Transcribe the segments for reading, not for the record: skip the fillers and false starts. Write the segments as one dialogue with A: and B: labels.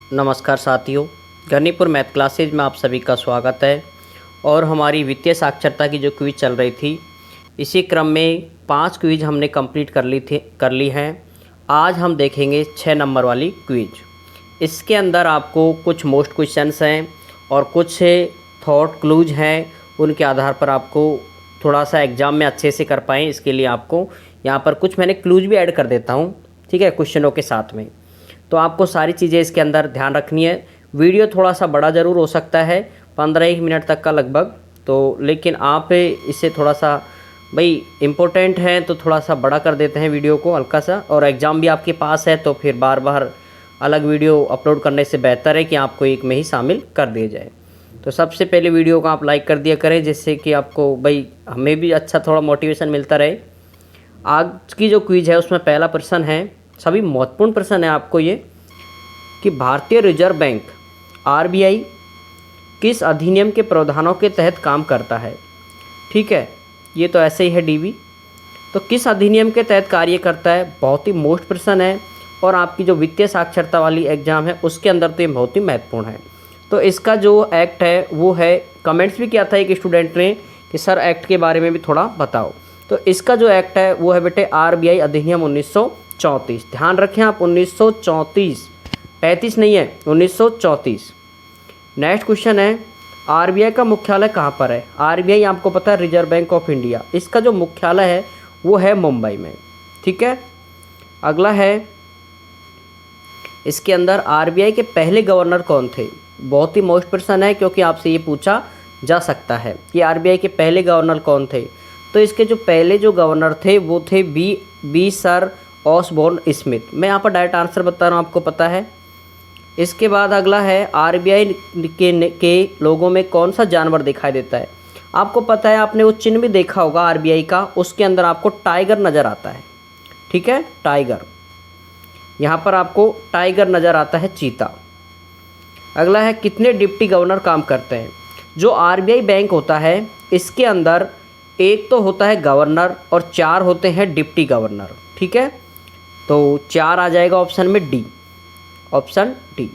A: नमस्कार साथियों, Ganipur math classes में आप सभी का स्वागत है। और हमारी वित्तीय साक्षरता की जो क्विज़ चल रही थी, इसी क्रम में 5 क्विज़ हमने कंप्लीट कर ली हैं। आज हम देखेंगे 6 नंबर वाली क्विज़। इसके अंदर आपको कुछ मोस्ट क्वेश्चंस हैं और कुछ थॉट क्लूज हैं, उनके आधार पर आपको थोड़ा सा एग्ज़ाम में अच्छे से कर पाएँ, इसके लिए आपको यहाँ पर कुछ मैंने क्लूज भी ऐड कर देता हूँ, ठीक है, क्वेश्चनों के साथ में। तो आपको सारी चीज़ें इसके अंदर ध्यान रखनी है। वीडियो थोड़ा सा बड़ा ज़रूर हो सकता है, 15-1 मिनट तक का लगभग, तो लेकिन आप इसे थोड़ा सा भाई इम्पोर्टेंट है तो थोड़ा सा बड़ा कर देते हैं वीडियो को हल्का सा। और एग्ज़ाम भी आपके पास है तो फिर बार बार अलग वीडियो अपलोड करने से बेहतर है कि आपको एक में ही शामिल कर दिया जाए। तो सबसे पहले वीडियो को आप लाइक कर दिया करें, जिससे कि आपको भाई हमें भी अच्छा थोड़ा मोटिवेशन मिलता रहे। आज की जो क्विज़ है उसमें पहला प्रश्न है, सभी महत्वपूर्ण प्रश्न है आपको ये, कि भारतीय रिजर्व बैंक आरबीआई किस अधिनियम के प्रावधानों के तहत काम करता है। ठीक है, ये तो ऐसे ही है डीबी। तो किस अधिनियम के तहत कार्य करता है, बहुत ही मोस्ट प्रश्न है और आपकी जो वित्तीय साक्षरता वाली एग्जाम है उसके अंदर तो ये बहुत ही महत्वपूर्ण है। तो इसका जो एक्ट है वो है, कमेंट्स भी किया था एक स्टूडेंट ने कि सर एक्ट के बारे में भी थोड़ा बताओ। तो इसका जो एक्ट है वो है बेटे आरबीआई अधिनियम 1934। ध्यान रखें आप, 1934, 35 नहीं है, 1934। नेक्स्ट क्वेश्चन है, आरबीआई का मुख्यालय कहाँ पर है। आरबीआई आपको पता है रिजर्व बैंक ऑफ इंडिया, इसका जो मुख्यालय है वो है मुंबई में। ठीक है, अगला है, इसके अंदर आरबीआई के पहले गवर्नर कौन थे। बहुत ही मोस्ट प्रश्न है क्योंकि आपसे ये पूछा जा सकता है कि आरबीआई के पहले गवर्नर कौन थे। तो इसके जो पहले जो गवर्नर थे वो थे बी सर ऑसबोर्न स्मिथ। मैं यहाँ पर डायरेक्ट आंसर बता रहा हूँ, आपको पता है। इसके बाद अगला है, आरबीआई के लोगों में कौन सा जानवर दिखाई देता है। आपको पता है, आपने वो चिन्ह भी देखा होगा आरबीआई का, उसके अंदर आपको टाइगर नज़र आता है। ठीक है, टाइगर, यहाँ पर आपको टाइगर नज़र आता है, चीता। अगला है, कितने डिप्टी गवर्नर काम करते हैं। जो आरबीआई बैंक होता है इसके अंदर एक तो होता है गवर्नर और 4 होते हैं डिप्टी गवर्नर। ठीक है, तो 4 आ जाएगा ऑप्शन में D, option D.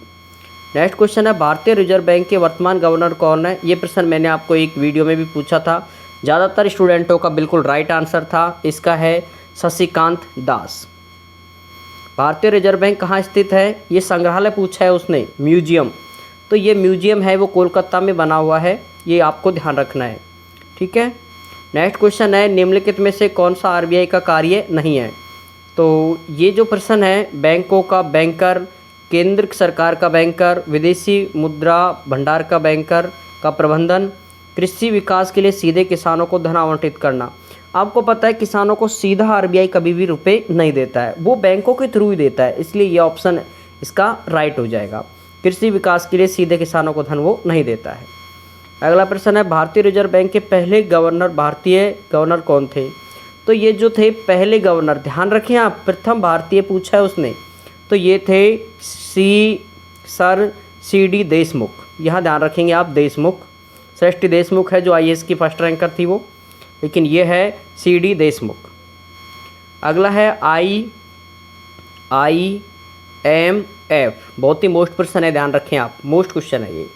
A: Next question है, भारतीय रिजर्व बैंक के वर्तमान गवर्नर कौन है। ये प्रश्न मैंने आपको एक वीडियो में भी पूछा था, ज़्यादातर स्टूडेंटों का बिल्कुल राइट आंसर था। इसका है शशिकांत दास। भारतीय रिजर्व बैंक कहाँ स्थित है, ये संग्रहालय पूछा है उसने, म्यूजियम। तो ये म्यूजियम है वो कोलकाता में बना हुआ है, ये आपको ध्यान रखना है। ठीक है, नेक्स्ट क्वेश्चन है, निम्नलिखित में से कौन सा आरबीआई का कार्य नहीं है। तो ये जो प्रश्न है, बैंकों का बैंकर, केंद्र सरकार का बैंकर, विदेशी मुद्रा भंडार का बैंकर का प्रबंधन, कृषि विकास के लिए सीधे किसानों को धन आवंटित करना। आपको पता है किसानों को सीधा आरबीआई कभी भी रुपए नहीं देता है, वो बैंकों के थ्रू ही देता है, इसलिए ये ऑप्शन इसका राइट हो जाएगा। कृषि विकास के लिए सीधे किसानों को धन वो नहीं देता है। अगला प्रश्न है, भारतीय रिजर्व बैंक के पहले भारतीय गवर्नर कौन थे। तो ये जो थे पहले गवर्नर, ध्यान रखें आप, प्रथम भारतीय पूछा है उसने, तो ये थे सर सी.डी. देशमुख। यहाँ ध्यान रखेंगे आप, देशमुख, सृष्टि देशमुख है जो आईएएस की फर्स्ट रैंकर थी वो, लेकिन ये है सी.डी. देशमुख। अगला है IMF, बहुत ही मोस्ट प्रश्न है, ध्यान रखें आप, मोस्ट क्वेश्चन है ये,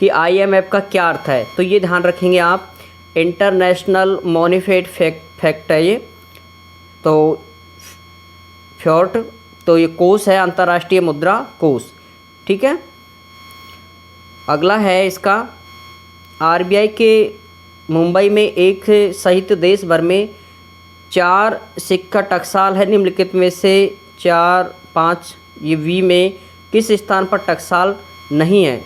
A: कि IMF का क्या अर्थ है। तो ये ध्यान रखेंगे आप, इंटरनेशनल मॉनिटरी फैक्ट है ये, तो फ्योर्ट, तो ये कोष है, अंतर्राष्ट्रीय मुद्रा कोष। ठीक है, अगला है इसका, आरबीआई के मुंबई में एक सहित देश भर में 4 सिक्का टकसाल है, निम्नलिखित में से 4-5 ये वी में किस स्थान पर टकसाल नहीं है।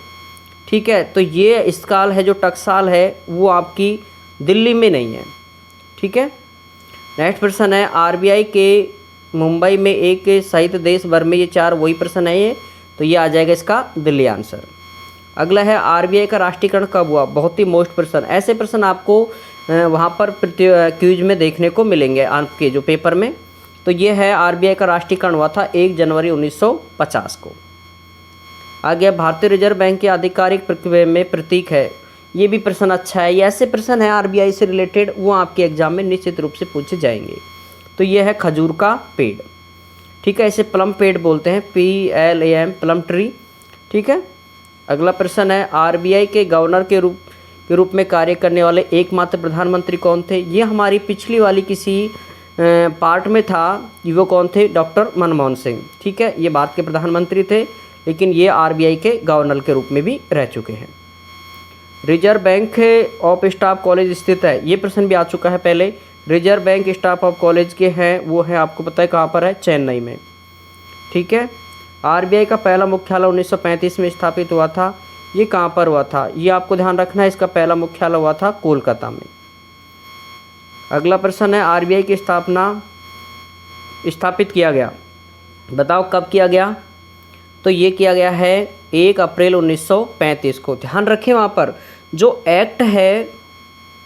A: ठीक है, तो ये स्काल है जो टकसाल है वो आपकी दिल्ली में नहीं है। ठीक है, नेक्स्ट प्रश्न है, आरबीआई के मुंबई में एक सहित देश भर में, ये 4 वही प्रश्न है ये, तो ये आ जाएगा इसका दिल्ली आंसर। अगला है, आरबीआई का राष्ट्रीयकरण कब हुआ। बहुत ही मोस्ट प्रश्न, ऐसे प्रश्न आपको वहाँ पर क्विज में देखने को मिलेंगे आपके जो पेपर में। तो ये है, आरबीआई का राष्ट्रीयकरण हुआ था 1 जनवरी 1950 को। आगे, भारतीय रिजर्व बैंक के आधिकारिक में प्रतीक है। ये भी प्रश्न अच्छा है, ये ऐसे प्रश्न है आरबीआई से रिलेटेड, वो आपके एग्जाम में निश्चित रूप से पूछे जाएंगे। तो ये है खजूर का पेड़। ठीक है, इसे प्लम पेड़ बोलते हैं, PLAM, प्लम ट्री। ठीक है। अगला प्रश्न है, आरबीआई के गवर्नर के रूप में कार्य करने वाले एकमात्र प्रधानमंत्री कौन थे? ये हमारी पिछली वाली किसी पार्ट में था कि वो कौन थे, डॉक्टर मनमोहन सिंह। ठीक है, ये भारत के प्रधानमंत्री थे, लेकिन ये आरबीआई के गवर्नर के रूप में भी रह चुके हैं। Reserve bank of staff college स्थित है, ये प्रश्न भी आ चुका है पहले। Reserve bank staff of college के हैं, वो है आपको पता है कहाँ पर है, चेन्नई में। ठीक है। आरबीआई का पहला मुख्यालय 1935 में स्थापित हुआ था, ये कहाँ पर हुआ था, ये आपको ध्यान रखना है। इसका पहला मुख्यालय हुआ था कोलकाता में। अगला प्रश्न है, आरबीआई की स्थापित किया गया, बताओ कब किया गया? तो ये किया गया है 1 अप्रैल 1935 को। ध्यान रखें वहाँ पर जो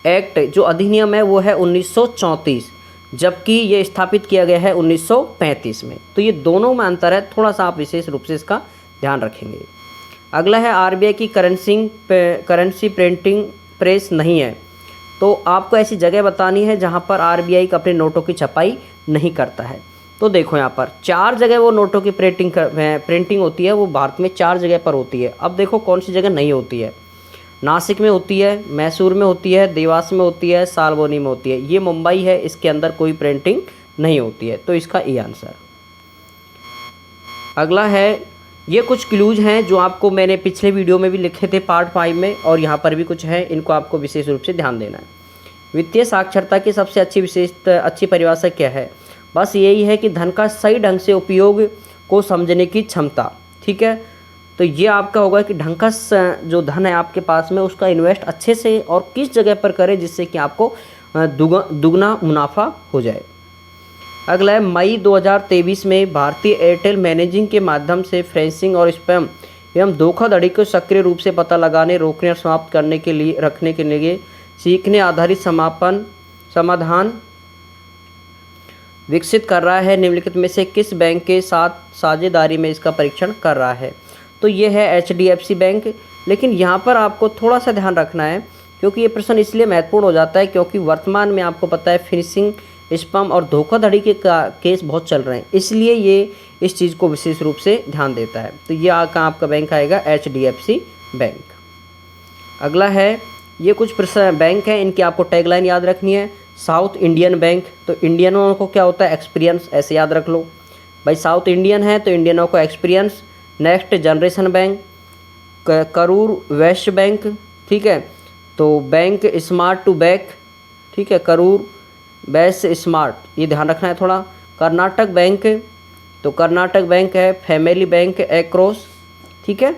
A: एक्ट जो अधिनियम है वो है 1934, जबकि ये स्थापित किया गया है 1935 में। तो ये दोनों में अंतर है, थोड़ा सा आप विशेष रूप से इसका ध्यान रखेंगे। अगला है, आरबीआई की करेंसी प्रिंटिंग प्रेस नहीं है, तो आपको ऐसी जगह बतानी है जहाँ पर आरबीआई अपने नोटों की छपाई नहीं करता है। तो देखो यहाँ पर 4 जगह वो नोटों की प्रिंटिंग होती है, वो भारत में 4 जगह पर होती है। अब देखो कौन सी जगह नहीं होती है। नासिक में होती है, मैसूर में होती है, देवास में होती है, सालबोनी में होती है। ये मुंबई है, इसके अंदर कोई प्रिंटिंग नहीं होती है, तो इसका ए आंसर। अगला है, ये कुछ क्लूज हैं जो आपको मैंने पिछले वीडियो में भी लिखे थे पार्ट 5 में, और यहाँ पर भी कुछ हैं, इनको आपको विशेष रूप से ध्यान देना है। वित्तीय साक्षरता की सबसे अच्छी परिभाषा क्या है? बस यही है कि धन का सही ढंग से उपयोग को समझने की क्षमता। ठीक है, तो ये आपका होगा कि ढंग का जो धन है आपके पास में, उसका इन्वेस्ट अच्छे से और किस जगह पर करें जिससे कि आपको दुगना मुनाफा हो जाए। अगला है, मई 2023 में भारतीय एयरटेल मैनेजिंग के माध्यम से फ्रेंसिंग और स्पैम एवं धोखाधड़ी को सक्रिय रूप से पता लगाने, रोकने और समाप्त करने के लिए रखने के लिए सीखने आधारित समाधान विकसित कर रहा है। निम्नलिखित में से किस बैंक के साथ साझेदारी में इसका परीक्षण कर रहा है? तो ये है एचडीएफसी बैंक। लेकिन यहाँ पर आपको थोड़ा सा ध्यान रखना है, क्योंकि ये प्रश्न इसलिए महत्वपूर्ण हो जाता है क्योंकि वर्तमान में आपको पता है फिशिंग, स्पैम और धोखाधड़ी के केस बहुत चल रहे हैं, इसलिए ये इस चीज़ को विशेष रूप से ध्यान देता है। तो ये आपका बैंक आएगा एचडीएफसी बैंक। अगला है, ये कुछ बैंक हैं, इनकी आपको टैगलाइन याद रखनी है। साउथ इंडियन बैंक, तो इंडियनों को क्या होता है, एक्सपीरियंस, ऐसे याद रख लो भाई। साउथ इंडियन है तो इंडियनों को experience. Next generation bank, Karur Vysya bank. ठीक है, तो बैंक स्मार्ट टू बैक। ठीक है, करूर वैश्य स्मार्ट, ये ध्यान रखना है थोड़ा। कर्नाटक बैंक, तो कर्नाटक बैंक है फैमिली बैंक एक्रॉस। ठीक है,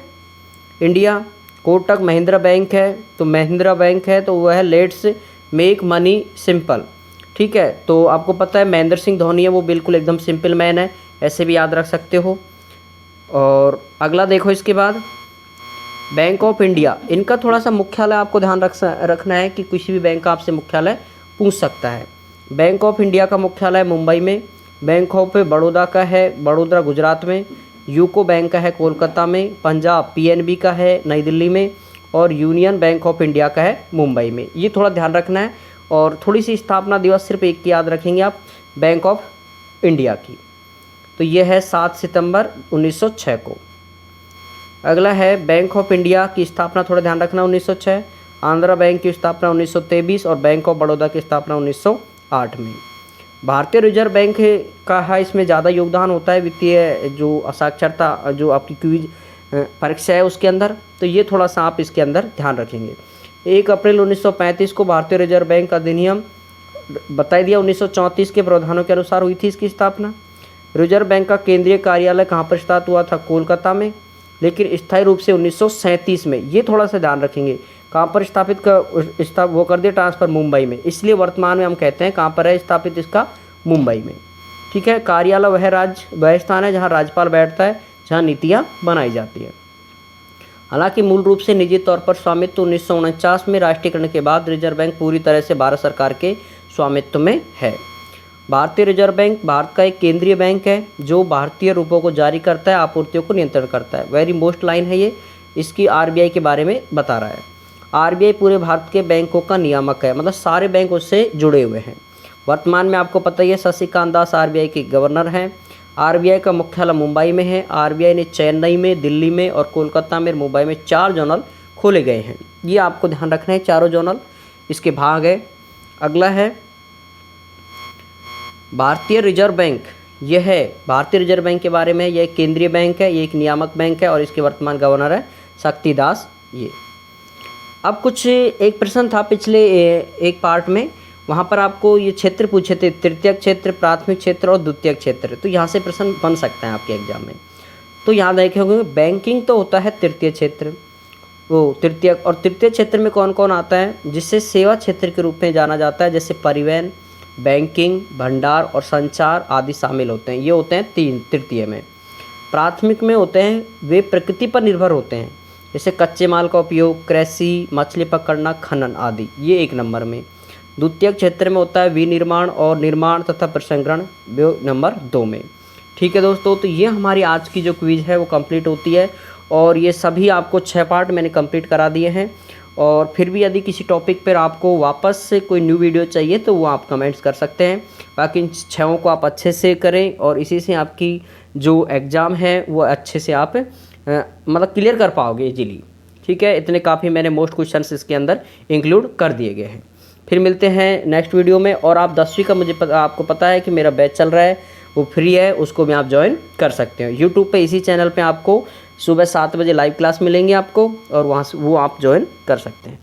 A: इंडिया। कोटक महिंद्रा बैंक है, तो महिंद्रा बैंक है तो वह है लेट्स मेक मनी सिंपल। ठीक है, तो आपको पता है महेंद्र सिंह धोनी है, वो बिल्कुल एकदम सिंपल मैन है, ऐसे भी याद रख सकते हो। और अगला देखो, इसके बाद बैंक ऑफ इंडिया, इनका थोड़ा सा मुख्यालय आपको ध्यान रखना है कि किसी भी बैंक का आपसे मुख्यालय पूछ सकता है। बैंक ऑफ इंडिया का मुख्यालय मुंबई में। बैंक ऑफ बड़ौदा का है बड़ोदरा गुजरात में। यूको बैंक का है कोलकाता में। पंजाब पीएनबी का है नई दिल्ली में। और यूनियन बैंक ऑफ इंडिया का है मुंबई में। ये थोड़ा ध्यान रखना है। और थोड़ी सी स्थापना दिवस सिर्फ एक की याद रखेंगे आप, बैंक ऑफ इंडिया की, तो ये है 7 सितंबर 1906 को। अगला है, बैंक ऑफ इंडिया की स्थापना थोड़ा ध्यान रखना 1906। आंध्रा बैंक की स्थापना 1923 और बैंक ऑफ बड़ौदा की स्थापना 1908 में। भारतीय रिजर्व बैंक का है इसमें ज़्यादा योगदान होता है वित्तीय जो साक्षरता जो आपकी क्विज परीक्षा है उसके अंदर, तो ये थोड़ा सा आप इसके अंदर ध्यान रखेंगे। 1 अप्रैल 1935 को भारतीय रिजर्व बैंक अधिनियम बता दिया 1934 के प्रावधानों के अनुसार हुई थी इसकी स्थापना। रिजर्व बैंक का केंद्रीय कार्यालय कहाँ पर स्थापित हुआ था, कोलकाता में, लेकिन स्थायी रूप से 1937 में। ये थोड़ा सा ध्यान रखेंगे कहाँ पर स्थापित वो कर दिया ट्रांसफ़र, मुंबई में, इसलिए वर्तमान में हम कहते हैं कहाँ पर है स्थापित इसका, मुंबई में। ठीक है, कार्यालय वह स्थान है जहाँ राज्यपाल बैठता है, जहाँ नीतियाँ बनाई जाती है। हालांकि मूल रूप से निजी तौर पर स्वामित्व 1949 में राष्ट्रीयकरण के बाद रिजर्व बैंक पूरी तरह से भारत सरकार के स्वामित्व में है। भारतीय रिजर्व बैंक भारत का एक केंद्रीय बैंक है जो भारतीय रुपयों को जारी करता है, आपूर्तियों को नियंत्रण करता है। वेरी मोस्ट लाइन है ये, इसकी आरबीआई के बारे में बता रहा है। आरबीआई पूरे भारत के बैंकों का नियामक है, मतलब सारे बैंक उससे जुड़े हुए हैं। वर्तमान में आपको पता ही है शशिकांत दास आरबीआई के गवर्नर हैं। आरबीआई का मुख्यालय मुंबई में है। आरबीआई ने चेन्नई में, दिल्ली में और कोलकाता में, मुंबई में 4 जोनल खोले गए हैं। ये आपको ध्यान रखना है, चारों जोनल इसके भाग है। अगला है भारतीय रिजर्व बैंक। यह है भारतीय रिजर्व बैंक के बारे में। यह एक केंद्रीय बैंक है, ये एक नियामक बैंक है और इसके वर्तमान गवर्नर है शक्तिदास। ये अब कुछ एक प्रश्न था पिछले एक पार्ट में, वहाँ पर आपको ये क्षेत्र पूछे थे, तृतीयक क्षेत्र, प्राथमिक क्षेत्र और द्वितीयक क्षेत्र। तो यहाँ से प्रश्न बन सकता है आपके एग्जाम में। तो यहाँ देखे होंगे बैंकिंग तो होता है तृतीय क्षेत्र, वो तृतीयक। और तृतीय क्षेत्र में कौन कौन आता है, जिससे सेवा क्षेत्र के रूप में जाना जाता है, जैसे परिवहन, बैंकिंग, भंडार और संचार आदि शामिल होते हैं। ये होते हैं 3 तृतीय में। प्राथमिक में होते हैं वे प्रकृति पर निर्भर होते हैं, जैसे कच्चे माल का उपयोग, कृषि, मछली पकड़ना, खनन आदि, ये 1 नंबर में। द्वितीय क्षेत्र में होता है विनिर्माण और निर्माण तथा प्रसंस्करण, वो नंबर 2 में। ठीक है दोस्तों, तो ये हमारी आज की जो क्विज़ है वो कंप्लीट होती है और ये सभी आपको 6 पार्ट मैंने कंप्लीट करा दिए हैं। और फिर भी यदि किसी टॉपिक पर आपको वापस से कोई न्यू वीडियो चाहिए तो वो आप कमेंट्स कर सकते हैं। बाकी इन 6 को आप अच्छे से करें और इसी से आपकी जो एग्ज़ाम है वो अच्छे से आप मतलब क्लियर कर पाओगे इजीली। ठीक है, इतने काफ़ी मैंने मोस्ट क्वेश्चंस इसके अंदर इंक्लूड कर दिए गए हैं। फिर मिलते हैं नेक्स्ट वीडियो में। और आप 10वीं का आपको पता है कि मेरा बैच चल रहा है, वो फ्री है, उसको भी आप ज्वाइन कर सकते हो। यूट्यूब पे इसी चैनल पे आपको सुबह 7 बजे लाइव क्लास मिलेंगे आपको, और वहाँ से वो आप ज्वाइन कर सकते हैं।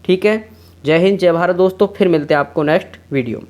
A: ठीक है, जय हिंद, जय भारत दोस्तों। फिर मिलते हैं आपको नेक्स्ट वीडियो में।